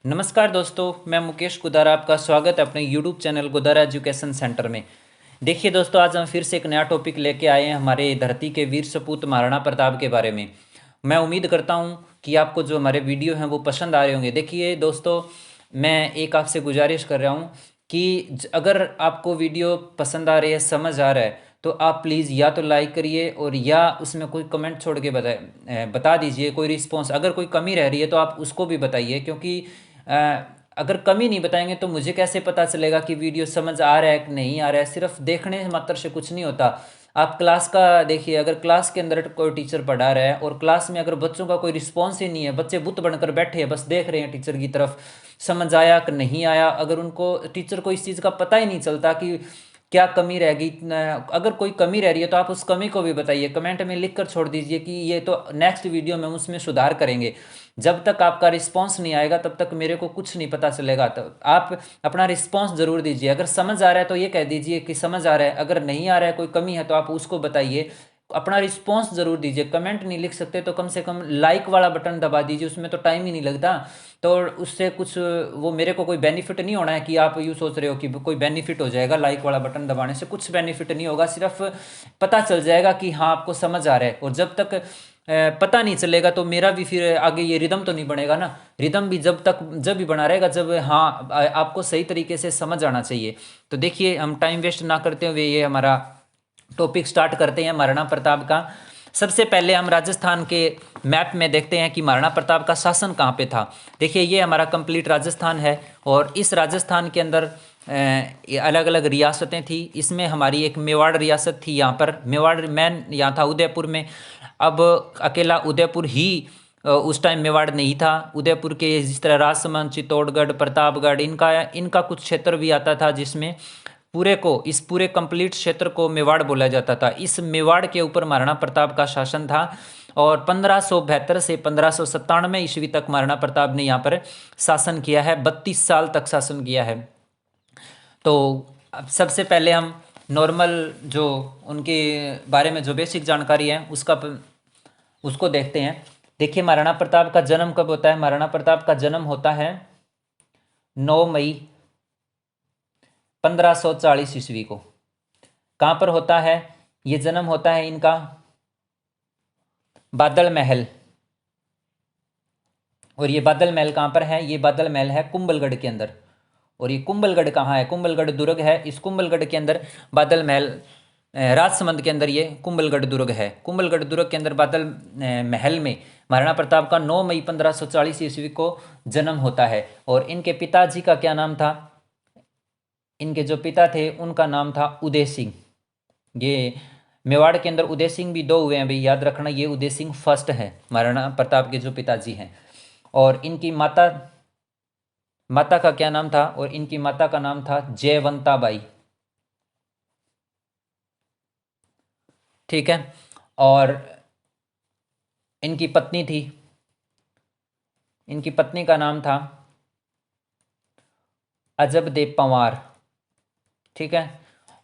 नमस्कार दोस्तों, मैं मुकेश गुदारा आपका स्वागत है अपने YouTube channel Gudara education centre में। देखिए दोस्तों, आज हम फिर से एक नया टॉपिक लेके आए हैं हमारे धरती के वीर सपूत महाराणा प्रताप के बारे में। मैं उम्मीद करता हूं कि आपको जो हमारे वीडियो हैं वो पसंद आ रहे होंगे। देखिए दोस्तों, मैं एक आपसे गुजारिश कर रहा हूं कि अगर आपको वीडियो पसंद आ रही है, समझ आ रहा है, तो आप प्लीज़ या तो लाइक करिए और या उसमें कोई कमेंट छोड़ के बता दीजिए कोई रिस्पॉन्स। अगर कोई कमी रह रही है तो आप उसको भी बताइए, क्योंकि अगर कमी नहीं बताएंगे तो मुझे कैसे पता चलेगा कि वीडियो समझ आ रहा है कि नहीं आ रहा है। सिर्फ देखने मात्र से कुछ नहीं होता। आप क्लास का देखिए, अगर क्लास के अंदर कोई टीचर पढ़ा रहा है और क्लास में अगर बच्चों का कोई रिस्पॉन्स ही नहीं है, बच्चे बुत बनकर बैठे हैं, बस देख रहे हैं टीचर की तरफ, समझ आया कि नहीं आया, अगर उनको टीचर को इस चीज़ का पता ही नहीं चलता कि क्या कमी रह गई, अगर कोई कमी रह रही है तो आप उस कमी को भी बताइए, कमेंट में लिख कर छोड़ दीजिए कि ये तो नेक्स्ट वीडियो में उसमें सुधार करेंगे। जब तक आपका रिस्पांस नहीं आएगा तब तक मेरे को कुछ नहीं पता चलेगा। तो आप अपना रिस्पांस ज़रूर दीजिए। अगर समझ आ रहा है तो ये कह दीजिए कि समझ आ रहा है, अगर नहीं आ रहा है, कोई कमी है, तो आप उसको बताइए। अपना रिस्पांस ज़रूर दीजिए। कमेंट नहीं लिख सकते तो कम से कम लाइक वाला बटन दबा दीजिए, उसमें तो टाइम ही नहीं लगता। तो उससे कुछ वो मेरे को कोई बेनिफिट नहीं होना है कि आप यूँ सोच रहे हो कि कोई बेनिफिट हो जाएगा। लाइक वाला बटन दबाने से कुछ बेनिफिट नहीं होगा, सिर्फ पता चल जाएगा कि हाँ आपको समझ आ रहा है। और जब तक पता नहीं चलेगा तो मेरा भी फिर आगे ये रिदम तो नहीं बनेगा ना। रिदम भी जब भी बना रहेगा जब हाँ आपको सही तरीके से समझ आना चाहिए। तो देखिए, हम टाइम वेस्ट ना करते हुए ये हमारा टॉपिक स्टार्ट करते हैं महाराणा प्रताप का। सबसे पहले हम राजस्थान के मैप में देखते हैं कि महाराणा प्रताप का शासन कहाँ पे था। देखिए, ये हमारा कंप्लीट राजस्थान है और इस राजस्थान के अंदर अलग अलग रियासतें थी। इसमें हमारी एक मेवाड़ रियासत थी। यहाँ पर मेवाड़ मैन यहाँ था उदयपुर में। अब अकेला उदयपुर ही उस टाइम मेवाड़ नहीं था। उदयपुर के जिस तरह राजसमंद, चित्तौड़गढ़, प्रतापगढ़, इनका इनका कुछ क्षेत्र भी आता था, जिसमें इस पूरे कंप्लीट क्षेत्र को मेवाड़ बोला जाता था। इस मेवाड़ के ऊपर महाराणा प्रताप का शासन था और 1572 से 1597 ईस्वी तक महाराणा प्रताप ने यहाँ पर शासन किया है। 32 साल तक शासन किया है। तो अब सबसे पहले हम नॉर्मल जो उनके बारे में जो बेसिक जानकारी है उसको देखते हैं। देखिए, महाराणा प्रताप का जन्म कब होता है। महाराणा प्रताप का जन्म होता है 9 मई 1540 ईस्वी को। कहाँ पर होता है ये जन्म? होता है इनका बादल महल। और ये बादल महल कहाँ पर है? ये बादल महल है कुंभलगढ़ के अंदर। और ये कुंभलगढ़ कहाँ है? कुंभलगढ़ दुर्ग है। इस कुंभलगढ़ के अंदर बादल महल, राजसमंद के अंदर ये कुंभलगढ़ दुर्ग है। कुंभलगढ़ दुर्ग के अंदर बादल महल में महाराणा प्रताप का 9 मई 1540 ईस्वी को जन्म होता है। और इनके पिताजी का क्या नाम था? इनके जो पिता थे उनका नाम था उदय सिंह। ये मेवाड़ के अंदर उदय सिंह भी दो हुए हैं भाई, याद रखना। ये उदय सिंह फर्स्ट है, महाराणा प्रताप के जो पिताजी हैं। और इनकी माता माता का क्या नाम था? और इनकी माता का नाम था जयवंता बाई। ठीक है। और इनकी पत्नी थी, इनकी पत्नी का नाम था अजब देव पंवार। ठीक है।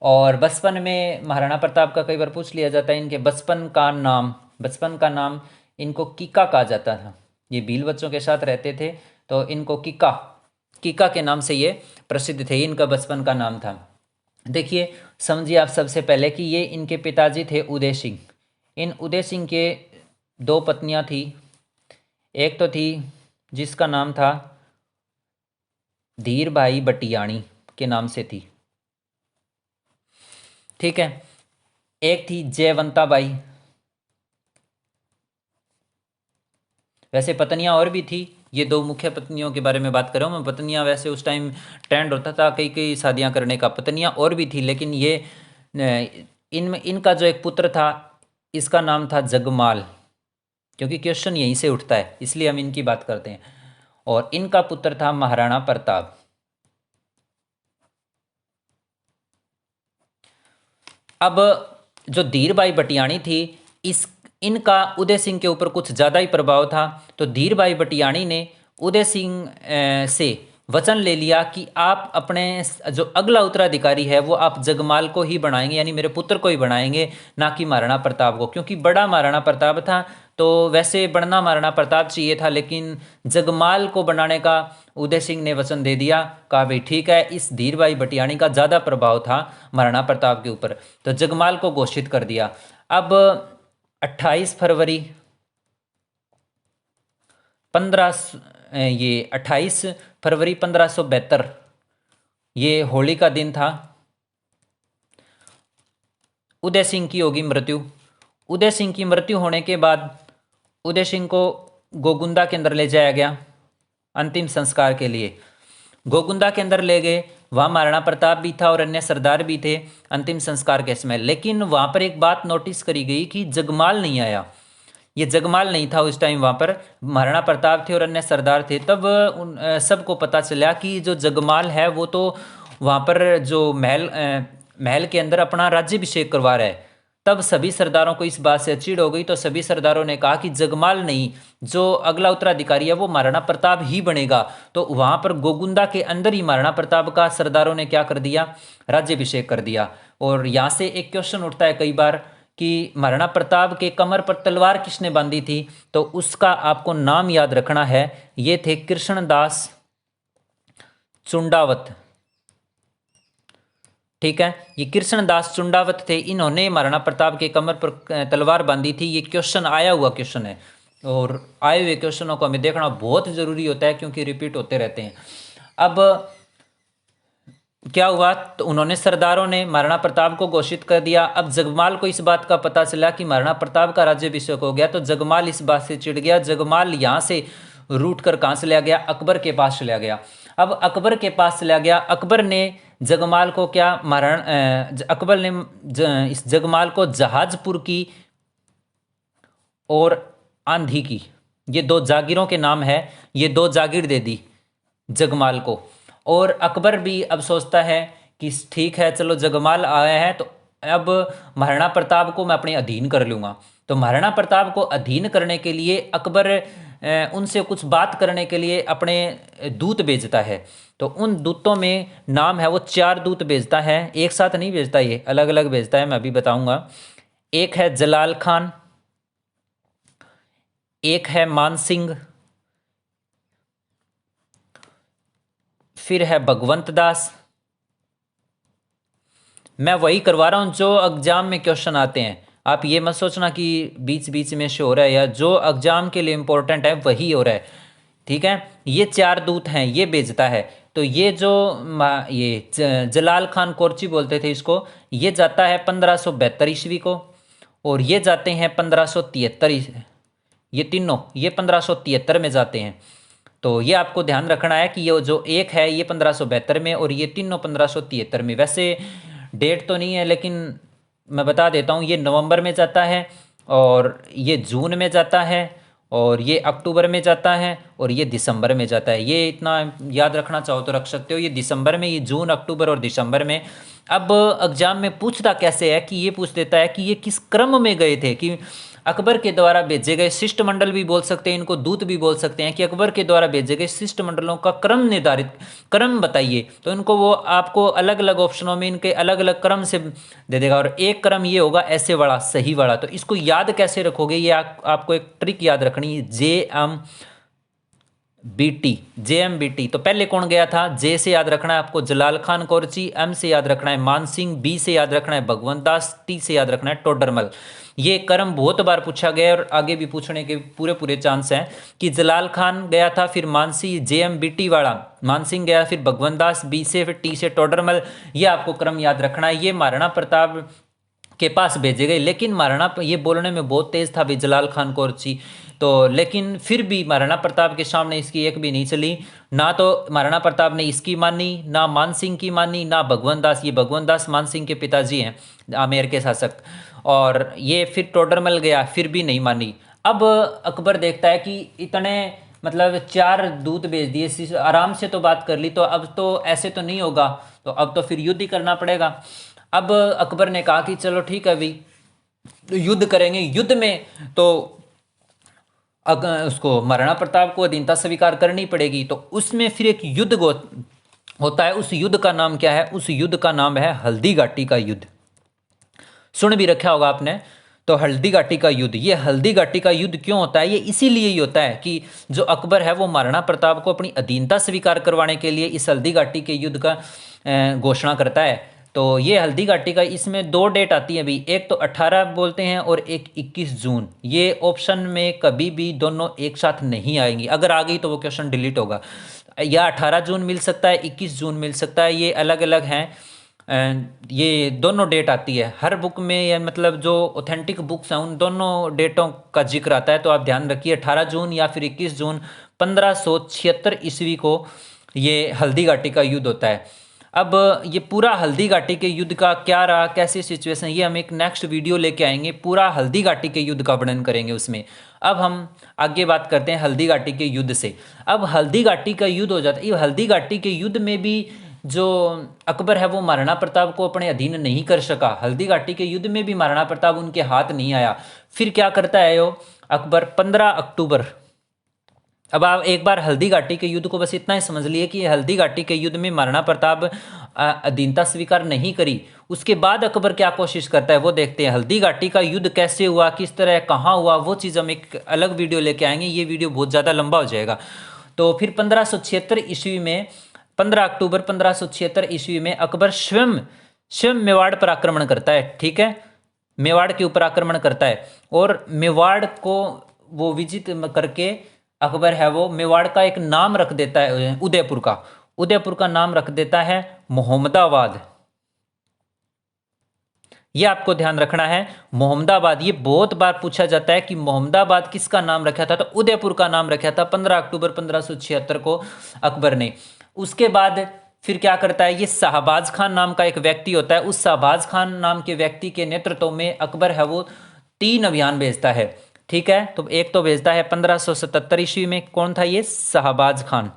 और बचपन में महाराणा प्रताप का कई बार पूछ लिया जाता है, इनके बचपन का नाम इनको कीका कहा जाता था। ये भील बच्चों के साथ रहते थे तो इनको कीका कीका के नाम से ये प्रसिद्ध थे। इनका बचपन का नाम था। देखिए, समझिए आप सबसे पहले कि ये इनके पिताजी थे उदय सिंह। इन उदय सिंह के दो पत्नियां थी। एक तो थी जिसका नाम था धीर भाई बटियाणी के नाम से थी। ठीक है। एक थी जयवंता बाई। वैसे पत्नियां और भी थी, ये दो मुख्य पत्नियों के बारे में बात कर रहा हूँ मैं। पत्नियां वैसे उस टाइम ट्रेंड होता था कई कई शादियां करने का। पत्नियां और भी थी, लेकिन ये इनमें इनका जो एक पुत्र था इसका नाम था जगमाल। क्योंकि क्वेश्चन यहीं से उठता है इसलिए हम इनकी बात करते हैं। और इनका पुत्र था महाराणा प्रताप। अब जो धीरबाई बटियाणी थी, इस इनका उदय सिंह के ऊपर कुछ ज़्यादा ही प्रभाव था। तो धीरबाई बटियाणी ने उदय सिंह से वचन ले लिया कि आप अपने जो अगला उत्तराधिकारी है वो आप जगमाल को ही बनाएंगे, यानी मेरे पुत्र को ही बनाएंगे, ना कि महाराणा प्रताप को, क्योंकि बड़ा महाराणा प्रताप था। तो वैसे बनना महाराणा प्रताप चाहिए था, लेकिन जगमाल को बनाने का उदय सिंह ने वचन दे दिया। कहा भाई ठीक है, इस धीर भाई भटियाणी का ज़्यादा प्रभाव था महाराणा प्रताप के ऊपर, तो जगमाल को घोषित कर दिया। अब 28 फरवरी 1572 ये होली का दिन था। उदय सिंह की होगी मृत्यु। उदय सिंह की मृत्यु होने के बाद उदय सिंह को गोगुंदा के अंदर ले जाया गया अंतिम संस्कार के लिए। गोगुंदा के अंदर ले गए, वहाँ महाराणा प्रताप भी था और अन्य सरदार भी थे अंतिम संस्कार के समय। लेकिन वहाँ पर एक बात नोटिस करी गई कि जगमाल नहीं आया। ये जगमाल नहीं था उस टाइम, वहाँ पर महाराणा प्रताप थे और अन्य सरदार थे। तब उन सबको पता चला कि जो जगमाल है वो तो वहाँ पर जो महल के अंदर अपना राज्याभिषेक करवा रहा है। तब सभी सरदारों को इस बात से चिढ़ हो गई, तो सभी सरदारों ने कहा कि जगमाल नहीं, जो अगला उत्तराधिकारी है वो महाराणा प्रताप ही बनेगा। तो वहाँ पर गोगुंदा के अंदर ही महाराणा प्रताप का सरदारों ने क्या कर दिया, राज्याभिषेक कर दिया। और यहाँ से एक क्वेश्चन उठता है कई बार कि महाराणा प्रताप के कमर पर तलवार किसने बांधी थी, तो उसका आपको नाम याद रखना है। ये थे कृष्णदास चुंडावत। ठीक है, ये कृष्णदास चुंडावत थे, इन्होंने महाराणा प्रताप के कमर पर तलवार बांधी थी। ये क्वेश्चन आया हुआ क्वेश्चन है, और आए हुए क्वेश्चनों को हमें देखना बहुत जरूरी होता है क्योंकि रिपीट होते रहते हैं। अब क्या हुआ, तो उन्होंने सरदारों ने महाराणा प्रताप को घोषित कर दिया। अब जगमाल को इस बात का पता चला कि महाराणा प्रताप का राज्याभिषेक हो गया, तो जगमाल इस बात से चिढ़ गया। जगमाल यहाँ से रूट कर कहाँ चला गया, अकबर के पास चला गया। अब अकबर के पास चला गया, अकबर ने जगमाल को क्या अकबर ने इस जगमाल को जहाजपुर की और आंधी की, ये दो जागीरों के नाम है, ये दो जागीर दे दी जगमाल को। और अकबर भी अब सोचता है कि ठीक है, चलो जगमाल आया है तो अब महाराणा प्रताप को मैं अपने अधीन कर लूँगा। तो महाराणा प्रताप को अधीन करने के लिए अकबर उनसे कुछ बात करने के लिए अपने दूत भेजता है। तो उन दूतों में नाम है, वो 4 दूत भेजता है, एक साथ नहीं भेजता, ये अलग अलग भेजता है, मैं अभी बताऊंगा। एक है जलाल खान, एक है मान सिंह, फिर है भगवंत दास। मैं वही करवा रहा हूँ जो एग्जाम में क्वेश्चन आते हैं, आप ये मत सोचना कि बीच बीच में से हो रहा है, या जो एग्जाम के लिए इंपॉर्टेंट है वही हो रहा है। ठीक है, ये 4 दूत हैं, ये भेजता है। तो ये जो ये जलाल खान कोरची बोलते थे इसको, ये जाता है 1572 ईस्वी को, और ये जाते हैं 1573, ये तीनों ये 1573 में जाते हैं। तो ये आपको ध्यान रखना है कि ये जो एक है ये 1572 में, और ये तीनों 1573 में। वैसे डेट तो नहीं है, लेकिन मैं बता देता हूँ, ये नवंबर में जाता है, और ये जून में जाता है, और ये अक्टूबर में जाता है, और ये दिसंबर में जाता है। ये इतना याद रखना चाहो तो रख सकते हो, ये दिसंबर में, ये जून, अक्टूबर और दिसंबर में। अब एग्जाम में पूछता कैसे है कि ये पूछ देता है कि ये किस क्रम में गए थे, कि अकबर के द्वारा भेजे गए शिष्टमंडल भी बोल सकते हैं इनको, दूत भी बोल सकते हैं, कि अकबर के द्वारा भेजे गए शिष्टमंडलों का क्रम निर्धारित, क्रम बताइए। तो इनको वो आपको अलग अलग ऑप्शनों में इनके अलग अलग क्रम से दे देगा, और एक क्रम ये होगा ऐसे वाला, सही वाला। तो इसको याद कैसे रखोगे, ये आपको एक ट्रिक याद रखनी है, JMBT। तो पहले कौन गया था, जे से याद रखना है आपको जलाल खान कोरची, M से याद रखना है मान सिंह, B से याद रखना है भगवंत दास, T से याद रखना है टोडरमल। ये क्रम बहुत बार पूछा गया है और आगे भी पूछने के पूरे पूरे चांस हैं, कि जलाल खान गया था, फिर मानसी JMBT वाला मान सिंह गया, फिर भगवंत दास, B से, फिर T से टोडरमल। ये आपको क्रम याद रखना है। ये महाराणा प्रताप के पास भेजे गए, लेकिन महाराणा ये बोलने में बहुत तेज था भी जलाल खान कोरची, तो लेकिन फिर भी महाराणा प्रताप के सामने इसकी एक भी नहीं चली। ना तो महाराणा प्रताप ने इसकी मानी, ना मान सिंह की मानी, ना भगवंत दास। ये भगवंत दास मान सिंह के पिताजी हैं, आमेर के शासक। और ये फिर टोडरमल गया, फिर भी नहीं मानी। अब अकबर देखता है कि इतने मतलब 4 दूत भेज दिए, आराम से तो बात कर ली, तो अब तो ऐसे तो नहीं होगा, तो अब तो फिर युद्ध ही करना पड़ेगा। अब अकबर ने कहा कि चलो ठीक है भाई, युद्ध करेंगे। युद्ध में तो उसको महाराणा प्रताप को अधीनता स्वीकार करनी पड़ेगी। तो उसमें फिर एक युद्ध होता है। उस युद्ध का नाम क्या है? उस युद्ध का नाम है हल्दी घाटी का युद्ध। सुन भी रखा होगा आपने। तो हल्दी घाटी का युद्ध, ये हल्दी घाटी का युद्ध क्यों होता है? ये इसीलिए ही होता है कि जो अकबर है वो महाराणा प्रताप को अपनी अधीनता स्वीकार करवाने के लिए इस हल्दी घाटी के युद्ध का घोषणा करता है। तो ये हल्दी घाटी का, इसमें दो डेट आती है अभी, एक तो 18 बोलते हैं और एक 21 जून। ये ऑप्शन में कभी भी दोनों एक साथ नहीं आएंगी, अगर आ गई तो वो क्वेश्चन डिलीट होगा। या 18 जून मिल सकता है, 21 जून मिल सकता है, ये अलग अलग हैं। ये दोनों डेट आती है हर बुक में, या मतलब जो ऑथेंटिक बुक्स हैं उन दोनों डेटों का जिक्र आता है। तो आप ध्यान रखिए 18 जून या फिर 21 जून 1576 ईस्वी को ये हल्दी घाटी का युद्ध होता है। अब ये पूरा हल्दी घाटी के युद्ध का क्या रहा, कैसी सिचुएशन, ये हम एक नेक्स्ट वीडियो लेके आएंगे, पूरा हल्दी घाटी के युद्ध का वर्णन करेंगे उसमें। अब हम आगे बात करते हैं हल्दी घाटी के युद्ध से। अब हल्दी घाटी का युद्ध हो जाता है। ये हल्दी घाटी के युद्ध में भी जो अकबर है वो महाराणा प्रताप को अपने अधीन नहीं कर सका। हल्दी घाटी के युद्ध में भी महाराणा प्रताप उनके हाथ नहीं आया। फिर क्या करता है वो अकबर? 15 अक्टूबर, अब आप एक बार हल्दी घाटी के युद्ध को बस इतना ही समझ लिए कि हल्दी घाटी के युद्ध में महाराणा प्रताप अधीनता स्वीकार नहीं करी। उसके बाद अकबर क्या कोशिश करता है वो देखते हैं। हल्दी घाटी का युद्ध कैसे हुआ, किस तरह, कहाँ हुआ, वो चीज़ हम एक अलग वीडियो लेके आएंगे। ये वीडियो बहुत ज़्यादा लंबा हो जाएगा। तो फिर 1576 ईस्वी में, 15 अक्टूबर 1576 ईस्वी में अकबर स्वयं मेवाड़ पर आक्रमण करता है। ठीक है, मेवाड़ के ऊपर आक्रमण करता है और मेवाड़ को वो विजित करके अकबर है वो मेवाड़ का एक नाम रख देता है, उदयपुर का नाम रख देता है मोहम्मदाबाद। ये आपको ध्यान रखना है, मोहम्मदाबाद। ये बहुत बार पूछा जाता है कि मोहम्मदाबाद किसका नाम रखा था? तो उदयपुर का नाम रखा था 15 अक्टूबर 1576 को अकबर ने। उसके बाद फिर क्या करता है, ये शाहबाज खान नाम का एक व्यक्ति होता है। उस शाहबाज खान नाम के व्यक्ति के नेतृत्व में अकबर है वो 3 अभियान भेजता है। ठीक है, तो एक तो भेजता है 1577 ईस्वी में, कौन था ये? शाहबाज खान।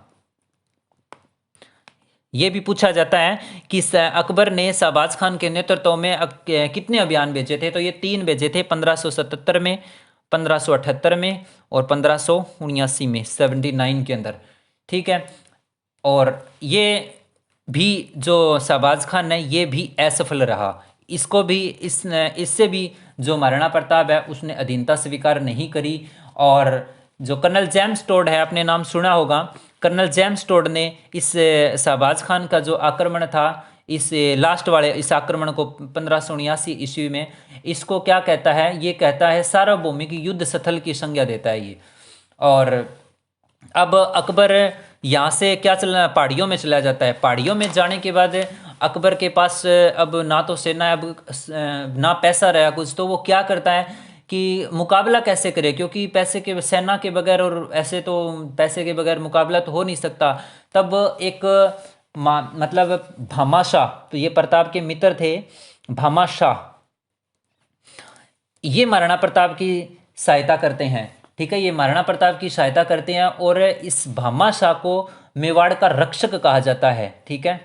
ये भी पूछा जाता है कि अकबर ने शाहबाज खान के नेतृत्व में कितने अभियान भेजे थे? तो ये 3 भेजे थे, 1577 में, 1578 में और 1579 में, 79 के अंदर। ठीक है, और ये भी जो शाहबाज खान है ये भी असफल रहा। इसको भी इससे भी जो महाराणा प्रताप है उसने अधीनता स्वीकार नहीं करी। और जो कर्नल जेम्स टोड है, आपने नाम सुना होगा, कर्नल जेम्स टोड ने इस शाहबाज खान का जो आक्रमण था, इस लास्ट वाले इस आक्रमण को 1579 ईस्वी में, इसको क्या कहता है? ये कहता है सार्वभौमिक युद्ध स्थल की संज्ञा देता है ये। और अब अकबर यहाँ से क्या चलना, पहाड़ियों में चला जाता है। पहाड़ियों में जाने के बाद अकबर के पास अब ना तो सेना, अब ना पैसा रहा कुछ, तो वो क्या करता है कि मुकाबला कैसे करे, क्योंकि पैसे के, सेना के बगैर और ऐसे तो पैसे के बगैर मुकाबला तो हो नहीं सकता। तब एक मतलब भामाशाह, तो ये प्रताप के मित्र थे, भामाशाह, ये महाराणा प्रताप की सहायता करते हैं। ठीक है, ये महाराणा प्रताप की सहायता करते हैं और इस भामाशाह को मेवाड़ का रक्षक कहा जाता है। ठीक है,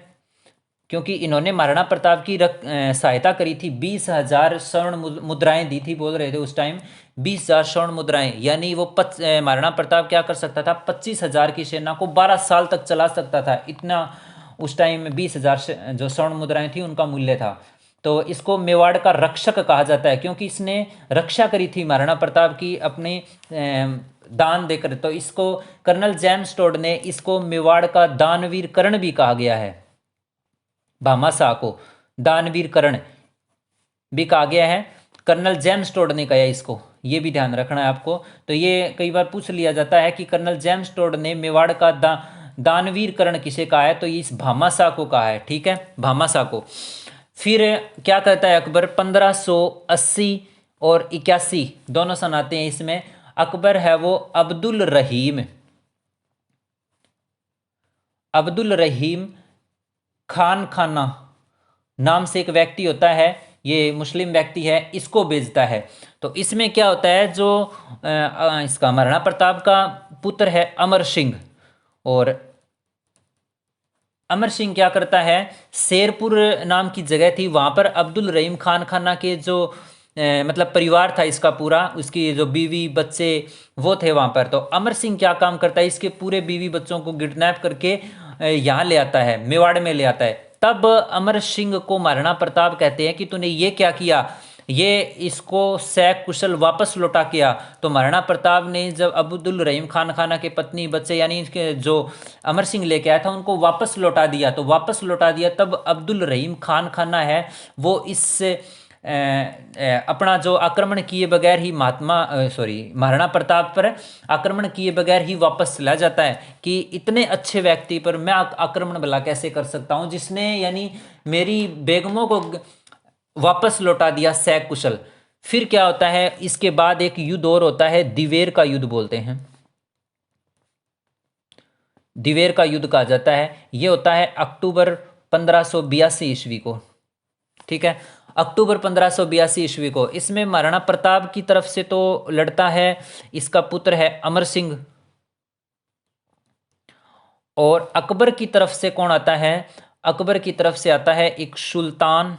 क्योंकि इन्होंने महाराणा प्रताप की सहायता करी थी। 20,000 स्वर्ण मुद्राएं दी थी, बोल रहे थे उस टाइम 20,000 स्वर्ण मुद्राएं, यानी वो महाराणा प्रताप क्या कर सकता था? 25,000 की सेना को 12 साल तक चला सकता था। इतना उस टाइम 20,000 जो स्वर्ण मुद्राएं थी उनका मूल्य था। तो इसको मेवाड़ का रक्षक कहा जाता है, क्योंकि इसने रक्षा करी थी महाराणा प्रताप की अपने दान देकर। तो इसको कर्नल जेम्स टोड ने इसको मेवाड़ का दानवीर कर्ण भी कहा गया है। भामाशाह को दानवीर कर्ण भी कहा गया है, कर्नल जेम्स टोड ने कहा इसको, ये भी ध्यान रखना है आपको। तो ये कई बार पूछ लिया जाता है कि कर्नल जेम्स टोड ने मेवाड़ का दानवीर कर्ण किसे कहा है? तो इस भामाशाह को कहा है। ठीक है, भामाशाह को। फिर क्या करता है अकबर? 1580 और 81 दोनों सन आते हैं इसमें। अकबर है वो अब्दुल रहीम खाना नाम से एक व्यक्ति होता है, ये मुस्लिम व्यक्ति है, इसको भेजता है। तो इसमें क्या होता है, जो इसका महाराणा प्रताप का पुत्र है अमर सिंह, और अमर सिंह क्या करता है, शेरपुर नाम की जगह थी, वहां पर अब्दुल रहीम खान खाना के जो मतलब परिवार था इसका पूरा, उसकी जो बीवी बच्चे वो थे वहाँ पर। तो अमर सिंह क्या काम करता है, इसके पूरे बीवी बच्चों को किडनैप करके यहाँ ले आता है, मेवाड़ में ले आता है। तब अमर सिंह को महाराणा प्रताप कहते हैं कि तूने ये क्या किया, ये इसको सैक कुशल वापस लौटा किया। तो महाराणा प्रताप ने जब अब्दुल रहीम खान खाना के पत्नी बच्चे यानी इसके जो अमर सिंह लेके आया था उनको वापस लौटा दिया। तो वापस लौटा दिया तब अब्दुल रहीम खान खाना है वो इस अपना जो आक्रमण किए बगैर ही महाराणा प्रताप पर आक्रमण किए बगैर ही वापस चला जाता है कि इतने अच्छे व्यक्ति पर मैं आक्रमण भला कैसे कर सकता हूं, जिसने यानी मेरी बेगमों को वापस लौटा दिया सैक कुशल। फिर क्या होता है, इसके बाद एक युद्ध और होता है, दिवेर का युद्ध बोलते हैं, दिवेर का युद्ध कहा जाता है। यह होता है अक्टूबर 1582 ईस्वी को, ठीक है, अक्टूबर 1582 ईस्वी को। इसमें महाराणा प्रताप की तरफ से तो लड़ता है इसका पुत्र है अमर सिंह, और अकबर की तरफ से कौन आता है, अकबर की तरफ से आता है एक सुल्तान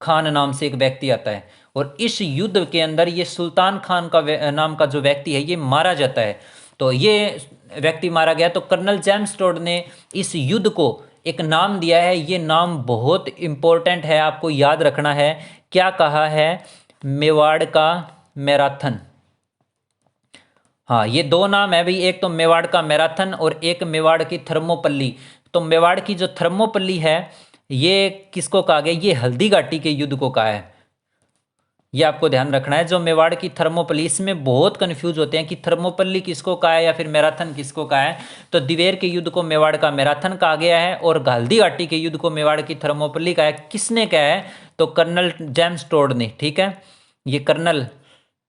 खान नाम से एक व्यक्ति आता है। और इस युद्ध के अंदर ये सुल्तान खान का नाम का जो व्यक्ति है ये मारा जाता है। तो ये व्यक्ति मारा गया। तो कर्नल जेम्स टोड ने इस युद्ध को एक नाम दिया है, ये नाम बहुत इंपॉर्टेंट है, आपको याद रखना है। क्या कहा है, मेवाड़ का मैराथन। हाँ, ये दो नाम है भाई, एक तो मेवाड़ का मैराथन और एक मेवाड़ की थर्मोपल्ली। तो मेवाड़ की जो थर्मोपल्ली है ये किसको कहा गया, ये हल्दी घाटी के युद्ध को कहा है, ये आपको ध्यान रखना है। जो मेवाड़ की थर्मोपल्ली, इसमें बहुत कंफ्यूज होते हैं कि थर्मोपल्ली किसको कहा है या फिर मैराथन किसको कहा है। तो दिवेर के युद्ध को मेवाड़ का मैराथन कहा गया है और हल्दी घाटी के युद्ध को मेवाड़ की थर्मोपल्ली कहा है। किसने कहा है, तो कर्नल जेम्स टोड ने, ठीक है, ये कर्नल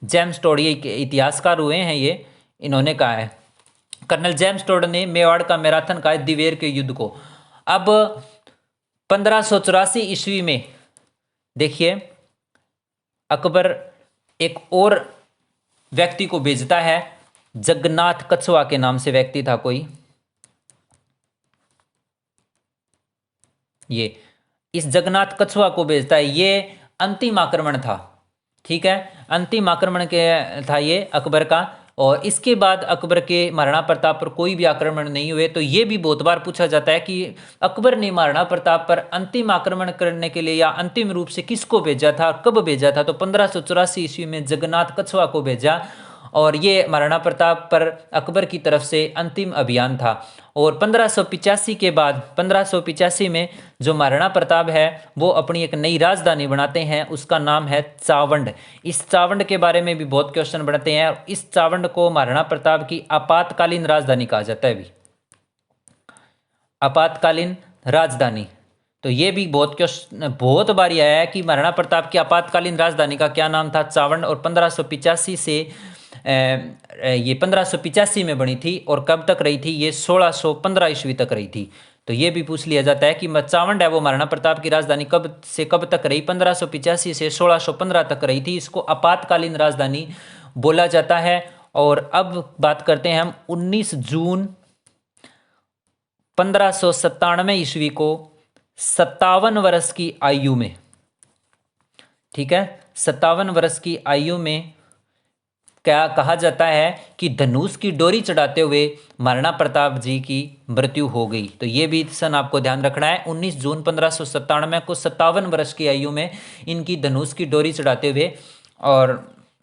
जेम्स टोड, ये इतिहासकार हुए हैं ये, इन्होंने कहा है, कर्नल जेम्स टोड ने मेवाड़ का मैराथन कहा है दिवेर के युद्ध को। अब 1584 ईस्वी में देखिए अकबर एक और व्यक्ति को भेजता है, जगन्नाथ कछवा के नाम से व्यक्ति था कोई, ये इस जगन्नाथ कछवा को भेजता है। ये अंतिम आक्रमण था, ठीक है, अंतिम आक्रमण के था ये अकबर का। और इसके बाद अकबर के महाराणा प्रताप पर कोई भी आक्रमण नहीं हुए। तो ये भी बहुत बार पूछा जाता है कि अकबर ने महाराणा प्रताप पर अंतिम आक्रमण करने के लिए या अंतिम रूप से किसको भेजा था, कब भेजा था। तो 1584 ईस्वी में जगन्नाथ कछवा को भेजा और ये महाराणा प्रताप पर अकबर की तरफ से अंतिम अभियान था। और 1585 के बाद 1585 में जो महाराणा प्रताप है वो अपनी एक नई राजधानी बनाते हैं, उसका नाम है चावंड। इस चावंड के बारे में भी बहुत क्वेश्चन बनते हैं। इस चावंड को महाराणा प्रताप की आपातकालीन राजधानी कहा जाता है भी, आपातकालीन राजधानी। तो ये भी बहुत बारी आया है कि महाराणा प्रताप की आपातकालीन राजधानी का क्या नाम था, चावंड। और 1585 से ये 1585 में बनी थी और कब तक रही थी, ये 1615 ईस्वी तक रही थी। तो ये भी पूछ लिया जाता है कि चावंड है वो महाराणा प्रताप की राजधानी कब से कब तक रही, 1585 से 1615 तक रही थी। इसको आपातकालीन राजधानी बोला जाता है। और अब बात करते हैं हम 19 जून 1597 ईस्वी को 57 वर्ष की आयु में, ठीक है, 57 वर्ष की आयु में क्या कहा जाता है कि धनुष की डोरी चढ़ाते हुए महाराणा प्रताप जी की मृत्यु हो गई। तो ये भी सन आपको ध्यान रखना है, 19 जून 1597 को 57 वर्ष की आयु में इनकी धनुष की डोरी चढ़ाते हुए और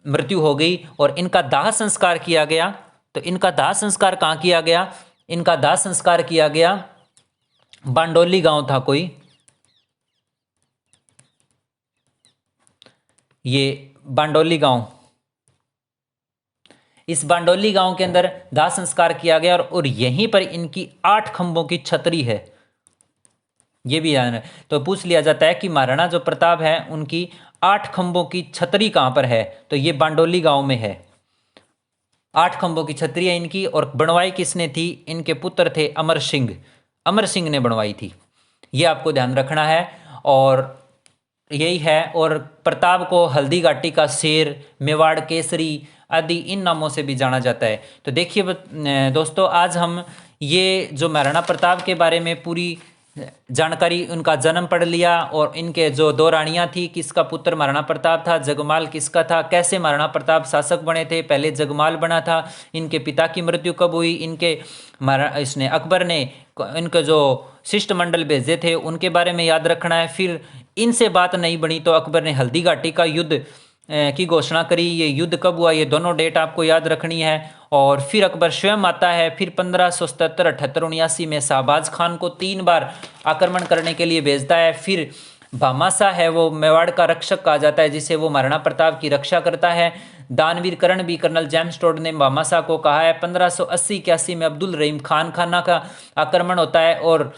मृत्यु हो गई। और इनका दाह संस्कार किया गया। तो इनका दाह संस्कार कहाँ किया गया, इनका दाह संस्कार किया गया बांडोली गांव था कोई, ये बांडोली गांव, इस बांडोली गांव के अंदर दाह संस्कार किया गया। और यहीं पर इनकी 8 खंभों की छतरी है, ये भी याद है। तो पूछ लिया जाता है कि महाराणा जो प्रताप है उनकी 8 खंभों की छतरी कहां पर है, तो ये बांडोली गांव में है। 8 खंभों की छतरी है इनकी। और बनवाई किसने थी, इनके पुत्र थे अमर सिंह, अमर सिंह ने बनवाई थी, ये आपको ध्यान रखना है। और यही है। और प्रताप को हल्दी घाटी का शेर, मेवाड़ केसरी आदि इन नामों से भी जाना जाता है। तो देखिए दोस्तों, आज हम ये जो महाराणा प्रताप के बारे में पूरी जानकारी, उनका जन्म पढ़ लिया और इनके जो दो रानियां थी, किसका पुत्र महाराणा प्रताप था, जगमाल किसका था, कैसे महाराणा प्रताप शासक बने थे, पहले जगमाल बना था, इनके पिता की मृत्यु कब हुई, इनके इसने अकबर ने इनके जो शिष्टमंडल भेजे थे उनके बारे में याद रखना है। फिर इनसे बात नहीं बनी तो अकबर ने हल्दी घाटी का युद्ध की घोषणा करी। ये युद्ध कब हुआ, ये दोनों डेट आपको याद रखनी है। और फिर अकबर स्वयं आता है। फिर 1577, 78, 79 में शाहबाज खान को 3 बार आक्रमण करने के लिए भेजता है। फिर भामाशाह है, वो मेवाड़ का रक्षक कहा जाता है, जिसे वो महाराणा प्रताप की रक्षा करता है। दानवीर कर्ण भी कर्नल जेम्स टोड ने भामाशाह को कहा है। 1580-81 में अब्दुल रहीम खान खाना का आक्रमण होता है। और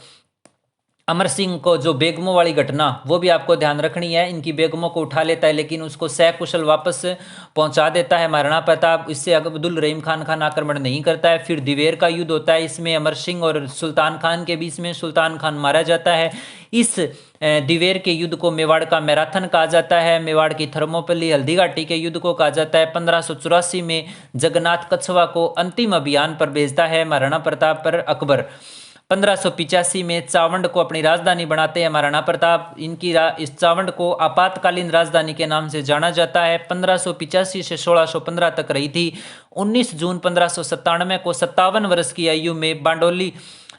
अमर सिंह को जो बेगमों वाली घटना, वो भी आपको ध्यान रखनी है। इनकी बेगमों को उठा लेता है लेकिन उसको सकुशल वापस पहुंचा देता है महाराणा प्रताप। इससे अब्दुल रहीम खान आक्रमण नहीं करता है। फिर दिवेर का युद्ध होता है, इसमें अमर सिंह और सुल्तान खान के बीच में सुल्तान खान मारा जाता है। इस दिवेर के युद्ध को मेवाड़ का मैराथन कहा जाता है। मेवाड़ की थर्मोपल्ली हल्दी घाटी के युद्ध को कहा जाता है। 1584 में जगन्नाथ कछवा को अंतिम अभियान पर भेजता है महाराणा प्रताप पर अकबर। 1585 में चावंड को अपनी राजधानी बनाते हैं महाराणा प्रताप। इस चावंड को आपातकालीन राजधानी के नाम से जाना जाता है। 1585 से 1615 तक रही थी। 19 जून 1597 को 57 वर्ष की आयु में बांडोली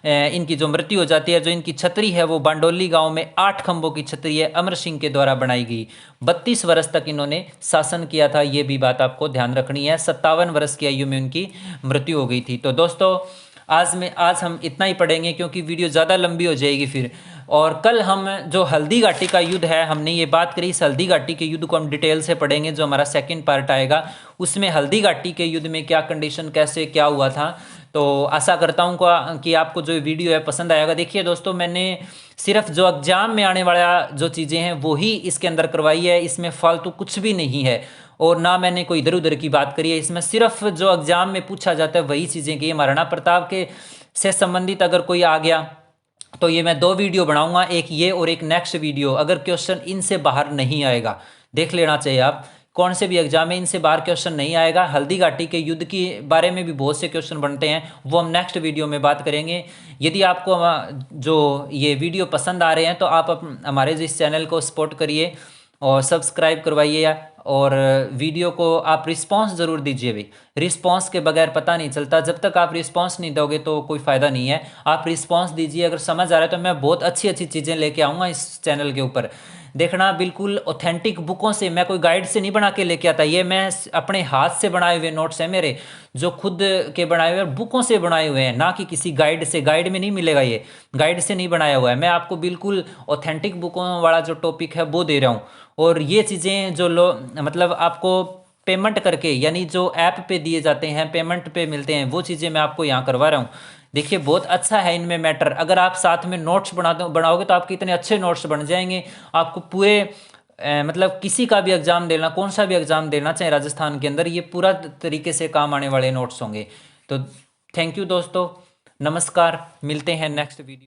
इनकी जो मृत्यु हो जाती है। जो इनकी छतरी है वो बांडोली गांव में 8 खंभों की छतरी है, अमर सिंह के द्वारा बनाई गई। 32 वर्ष तक इन्होंने शासन किया था, ये भी बात आपको ध्यान रखनी है। 57 वर्ष की आयु में उनकी मृत्यु हो गई थी। तो दोस्तों आज हम इतना ही पढ़ेंगे क्योंकि वीडियो ज़्यादा लंबी हो जाएगी फिर। और कल हम जो हल्दी घाटी का युद्ध है, हमने ये बात करी, इस हल्दी घाटी के युद्ध को हम डिटेल से पढ़ेंगे। जो हमारा सेकंड पार्ट आएगा उसमें हल्दी घाटी के युद्ध में क्या कंडीशन, कैसे क्या हुआ था। तो आशा करता हूँ कि आपको जो वीडियो है पसंद आएगा। देखिए दोस्तों, मैंने सिर्फ जो एग्जाम में आने वाला जो चीज़ें हैं वो ही इसके अंदर करवाई है। इसमें फालतू कुछ भी नहीं है और ना मैंने कोई इधर उधर की बात करी है। इसमें सिर्फ जो एग्जाम में पूछा जाता है वही चीज़ें की। महाराणा प्रताप के से संबंधित अगर कोई आ गया तो ये मैं 2 वीडियो बनाऊंगा, एक ये और एक नेक्स्ट वीडियो। अगर क्वेश्चन इनसे बाहर नहीं आएगा, देख लेना चाहिए आप, कौन से भी एग्जाम में इनसे बाहर क्वेश्चन नहीं आएगा। हल्दी घाटी के युद्ध के बारे में भी बहुत से क्वेश्चन बनते हैं, वो हम नेक्स्ट वीडियो में बात करेंगे। यदि आपको जो ये वीडियो पसंद आ रहे हैं तो आप हमारे इस चैनल को सपोर्ट करिए और सब्सक्राइब करवाइए। और वीडियो को आप रिस्पांस ज़रूर दीजिए भाई, रिस्पांस के बगैर पता नहीं चलता। जब तक आप रिस्पांस नहीं दोगे तो कोई फ़ायदा नहीं है। आप रिस्पांस दीजिए, अगर समझ आ रहा है तो मैं बहुत अच्छी अच्छी चीज़ें लेके आऊँगा इस चैनल के ऊपर। देखना, बिल्कुल ऑथेंटिक बुकों से, मैं कोई गाइड से नहीं बना के लेके आता। ये मैं अपने हाथ से बनाए हुए नोट्स हैं मेरे, जो खुद के बनाए हुए बुकों से बनाए हुए हैं, ना कि किसी गाइड से। गाइड में नहीं मिलेगा, ये गाइड से नहीं बनाया हुआ है। मैं आपको बिल्कुल ऑथेंटिक बुकों वाला जो टॉपिक है वो दे रहा हूँ। और ये चीज़ें जो मतलब आपको पेमेंट करके, यानी जो ऐप पे दिए जाते हैं, पेमेंट पे मिलते हैं, वो चीज़ें मैं आपको यहाँ करवा रहा हूँ। देखिए बहुत अच्छा है इनमें मैटर। अगर आप साथ में नोट्स बनाओगे तो आपके इतने अच्छे नोट्स बन जाएंगे, आपको पूरे मतलब किसी का भी एग्जाम देना, कौन सा भी एग्जाम देना चाहे राजस्थान के अंदर, ये पूरा तरीके से काम आने वाले नोट्स होंगे। तो थैंक यू दोस्तों, नमस्कार, मिलते हैं नेक्स्ट वीडियो।